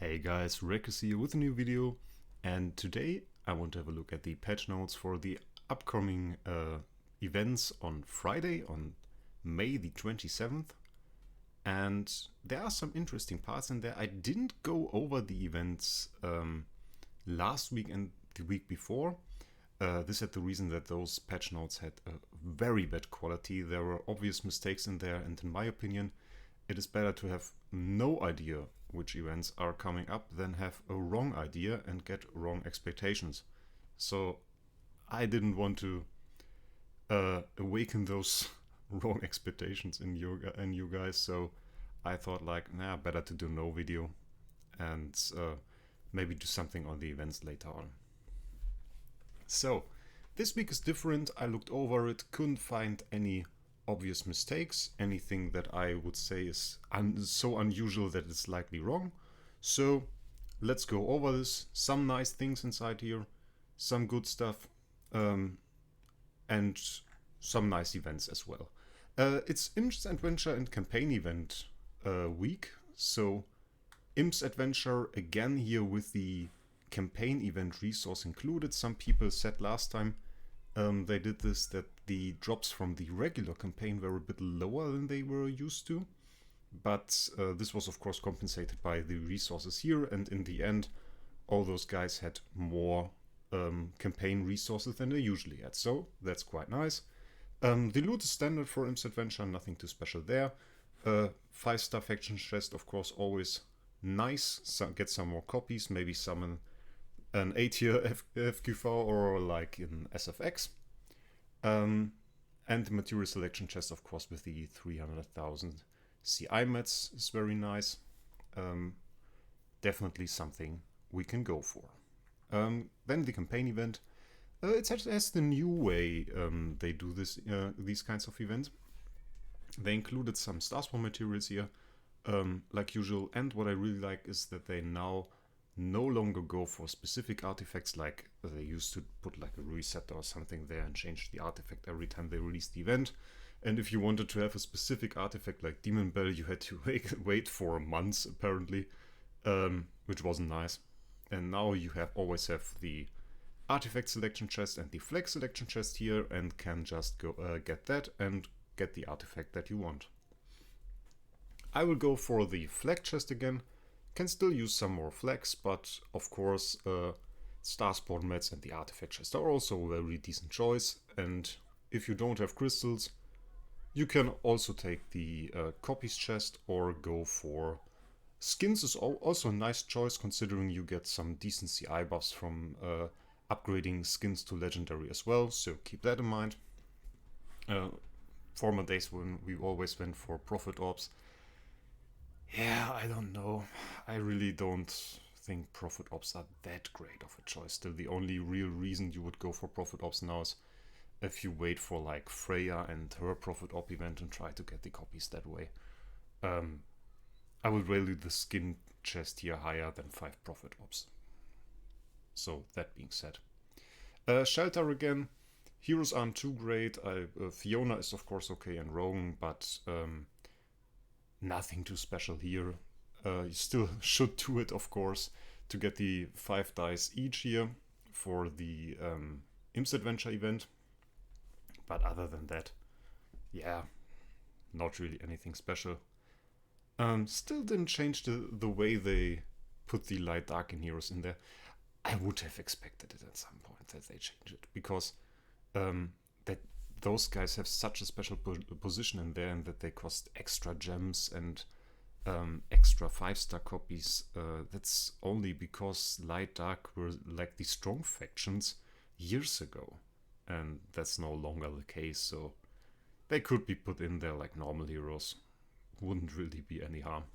Hey guys, Rekus here with a new video, and today I want to have a look at the patch notes for the upcoming events on Friday, on May the 27th. And there are some interesting parts in there. I didn't go over the events last week and the week before. This had the reason that those patch notes had a very bad quality. There were obvious mistakes in there, and in my opinion, it is better to have no idea which events are coming up than have a wrong idea and get wrong expectations. So I didn't want to awaken those wrong expectations in you guys. So I thought better to do no video and maybe do something on the events later on. So this week is different. I looked over it, couldn't find any obvious mistakes, anything that I would say is so unusual that it's likely wrong. So let's go over this. Some nice things inside here, some good stuff, and some nice events as well. It's Imp's Adventure and Campaign event week. So Imp's Adventure again here with the campaign event resource included. Some people said last time they did this that the drops from the regular campaign were a bit lower than they were used to, but this was of course compensated by the resources here, and in the end all those guys had more campaign resources than they usually had, so that's quite nice. The loot is standard for Imp's Adventure, nothing too special there. 5-star faction chest, of course, always nice. Get some more copies, maybe summon an A-tier FQV or like in SFX. And the material selection chest, of course, with the 300,000 CI mats is very nice. Definitely something we can go for. Then the campaign event. It has the new way they do this, these kinds of events. They included some Starspawn materials here, like usual. And what I really like is that they now no longer go for specific artifacts like they used to put like a reset or something there and change the artifact every time they release the event. And if you wanted to have a specific artifact like Demon Bell, you had to wait for months apparently, which wasn't nice. And now you always have the artifact selection chest and the flag selection chest here, and can just go get that and get the artifact that you want. I will go for the flag chest again. Can still use some more flags, but of course Starspawn mats and the artifact chest are also a very decent choice. And if you don't have crystals, you can also take the copies chest or go for skins. Is also a nice choice considering you get some decent CI buffs from upgrading skins to legendary as well, so keep that in mind. Former days when we always went for profit orbs. Yeah, I don't know. I really don't think profit ops are that great of a choice. Still, the only real reason you would go for profit ops now is if you wait for like Freya and her profit op event and try to get the copies that way. I would value the skin chest here higher than 5 profit ops. So that being said, Shelter again. Heroes aren't too great. Fiona is of course okay and Rogan, but nothing too special here. You still should do it, of course, to get the 5 dice each here for the Imp's Adventure event. But other than that, yeah, not really anything special. Still didn't change the way they put the light dark in heroes in there. I would have expected it at some point that they change it, because that those guys have such a special position in there, and that they cost extra gems and extra 5-star copies. That's only because light dark were like the strong factions years ago, and that's no longer the case. So they could be put in there like normal heroes. Wouldn't really be any harm.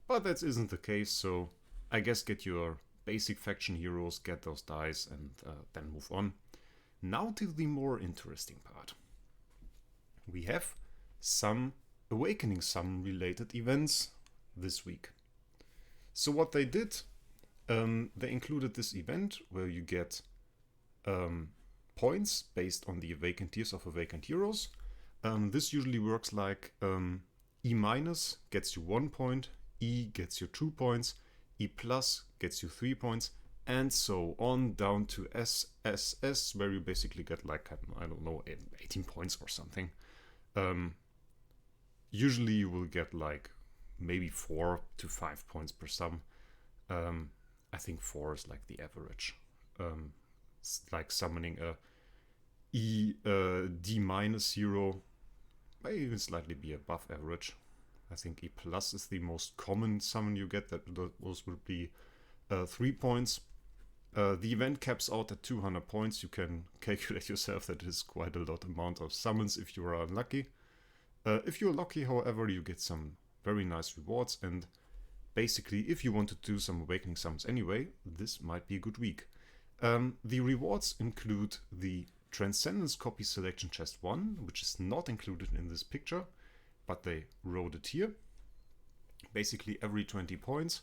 But that isn't the case, so I guess get your basic faction heroes, get those dice, and then move on. Now to the more interesting part. We have some Awakening Sun related events this week. So what they did, they included this event where you get points based on the awakened tiers of awakened heroes. This usually works like E- gets you 1 point, E gets you 2 points, E plus gets you 3 points, and so on down to SSS, where you basically get like, I don't know, 18 points or something. Usually you will get like maybe 4 to 5 points per sum. I think 4 is like the average. It's like summoning a D minus hero, may even slightly be above average. I think E plus is the most common summon you get. Those would be 3 points. The event caps out at 200 points. You can calculate yourself that it is quite a lot amount of summons if you are unlucky. If you're lucky, however, you get some very nice rewards, and basically if you want to do some awakening summons anyway, this might be a good week. The rewards include the Transcendence Copy Selection Chest 1, which is not included in this picture, but they wrote it here. Basically every 20 points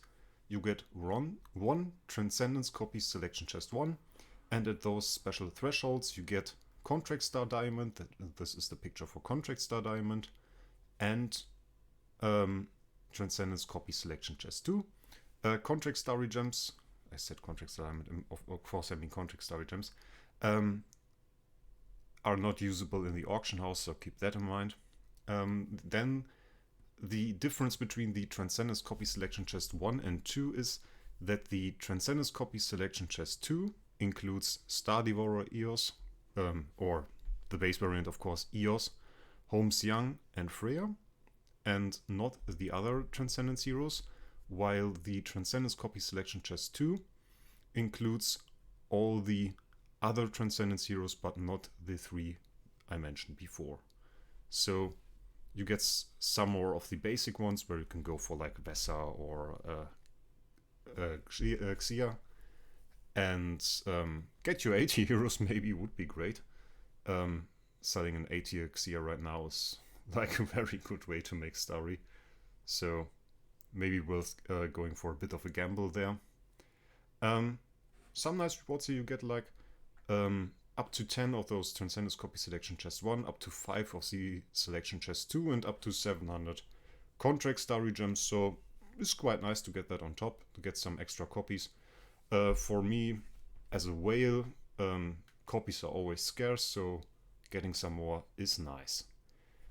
you get one Transcendence Copy Selection Chest 1, and at those special thresholds you get Contract Star Diamond, this is the picture for Contract Star Diamond, and Transcendence Copy Selection Chest 2. Contract Starry Gems, I said Contract Star Diamond, of course I mean Contract Starry Gems, are not usable in the auction house, so keep that in mind. Then the difference between the Transcendence Copy Selection Chest 1 and 2 is that the Transcendence Copy Selection Chest 2 includes Star Devourer Eos, or the base variant of course Eos, Holmes Young and Freya, and not the other Transcendence heroes, while the Transcendence Copy Selection Chest 2 includes all the other Transcendence heroes but not the 3 I mentioned before. So you get some more of the basic ones where you can go for like Vesa or Xia, and get your 80 heroes maybe would be great. Selling an 80 Xia right now is like a very good way to make Starry, so maybe worth going for a bit of a gamble there. Some nice rewards here, you get like up to 10 of those Transcendence Copy Selection Chest 1, up to 5 of the Selection Chest 2, and up to 700 Contract Starry Gems, so it's quite nice to get that on top, to get some extra copies. For me, as a whale, copies are always scarce, so getting some more is nice.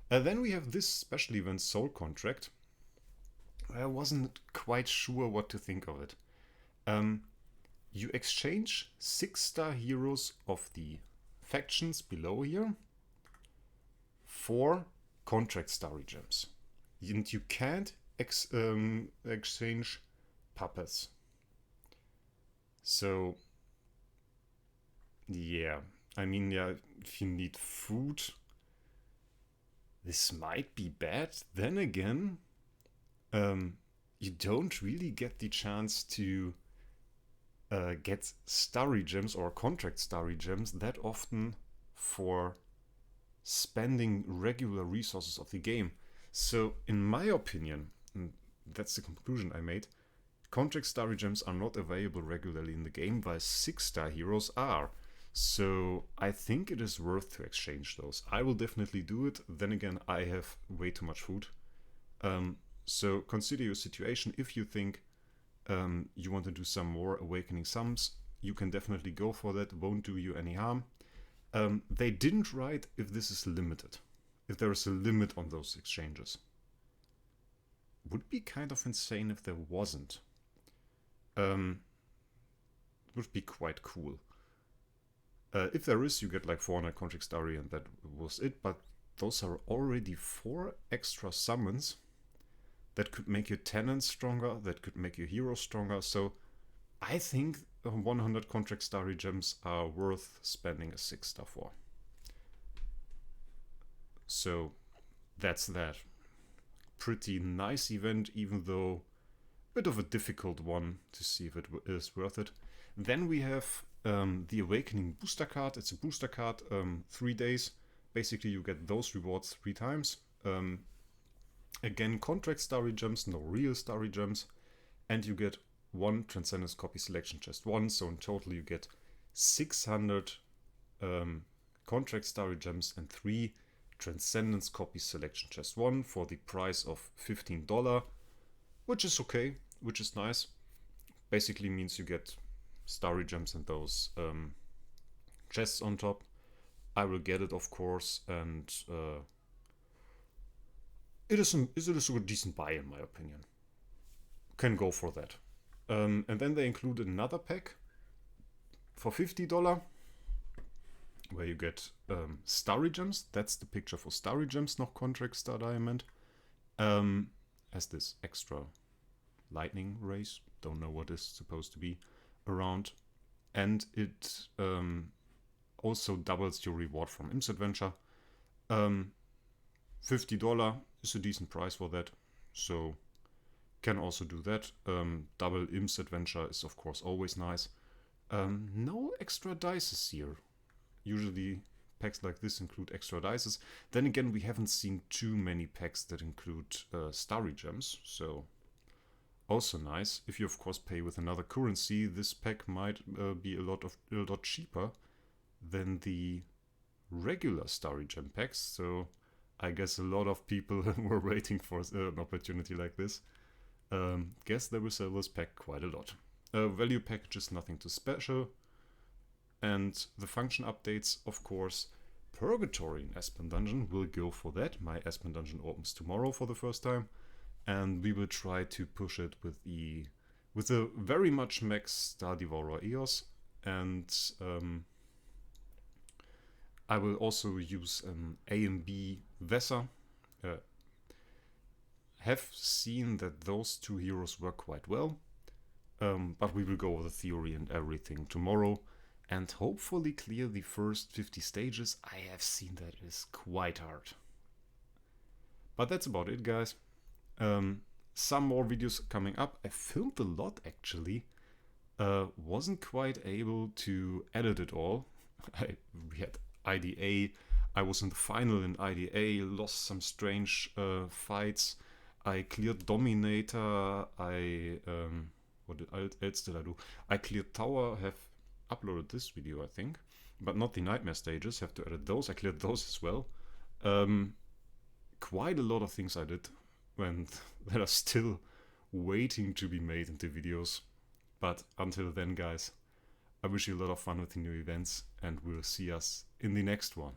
Then we have this special event, Soul Contract. I wasn't quite sure what to think of it. You exchange 6-star heroes of the factions below here for Contract Starry Gems. And you can't exchange puppets. So, yeah, I mean, yeah, if you need food, this might be bad. Then again, you don't really get the chance to get Starry Gems or Contract Starry Gems that often for spending regular resources of the game. So in my opinion, and that's the conclusion I made, Contract Starry Gems are not available regularly in the game, while 6-star heroes are. So I think it is worth to exchange those. I will definitely do it. Then again, I have way too much food. So consider your situation. If you think you want to do some more awakening sums, you can definitely go for that. Won't do you any harm. They didn't write if this is limited, if there is a limit on those exchanges. Would be kind of insane if there wasn't. Would be quite cool. If there is, you get like 400 Contract Starry and that was it, but those are already 4 extra summons that could make your tenants stronger, that could make your heroes stronger. So I think 100 Contract Starry Gems are worth spending a 6-star for. So that's that. Pretty nice event, even though a bit of a difficult one to see if it is worth it. Then we have the Awakening booster card. It's a booster card, 3 days. Basically you get those rewards 3 times. Again, Contract Starry Gems, no real Starry Gems, and you get 1 Transcendence Copy Selection Chest 1, so in total you get 600 Contract Starry Gems and 3 Transcendence Copy Selection Chest 1 for the price of $15, which is okay, which is nice. basically means you get starry gems and those chests on top. I will get it, of course, and it is a decent buy in my opinion. Can go for that. And then they include another pack for $50 where you get starry gems. That's the picture for starry gems, not contract star diamond. Has this extra lightning rays. Don't know what is supposed to be around. And it also doubles your reward from Imps Adventure. $50 is a decent price for that. So can also do that. Double Imps Adventure is of course always nice. No extra dices here. Usually packs like this include extra dices. Then again, we haven't seen too many packs that include starry gems, so also nice. If you of course pay with another currency, this pack might be a lot cheaper than the regular starry gem packs. So I guess a lot of people were waiting for an opportunity like this. Guess they will sell this pack quite a lot. Value packages, nothing too special. And the function updates, of course, Purgatory in Aspen Dungeon will go for that. My Aspen Dungeon opens tomorrow for the first time, and we will try to push it with the very much max Star Devourer EOS, and I will also use an A and B Vesser. Have seen that those two heroes work quite well, but we will go over the theory and everything tomorrow. And hopefully clear the first 50 stages. I have seen that is quite hard. But that's about it, guys. Some more videos coming up. I filmed a lot, actually. Wasn't quite able to edit it all. We had IDA. I was in the final in IDA. Lost some strange fights. I cleared Dominator. What else did I do? I cleared Tower. Have uploaded this video, I think, but not the nightmare stages. Have to edit those. I cleared those as well. Quite a lot of things I did that are still waiting to be made into videos. But until then, guys, I wish you a lot of fun with the new events, and we'll see us in the next one.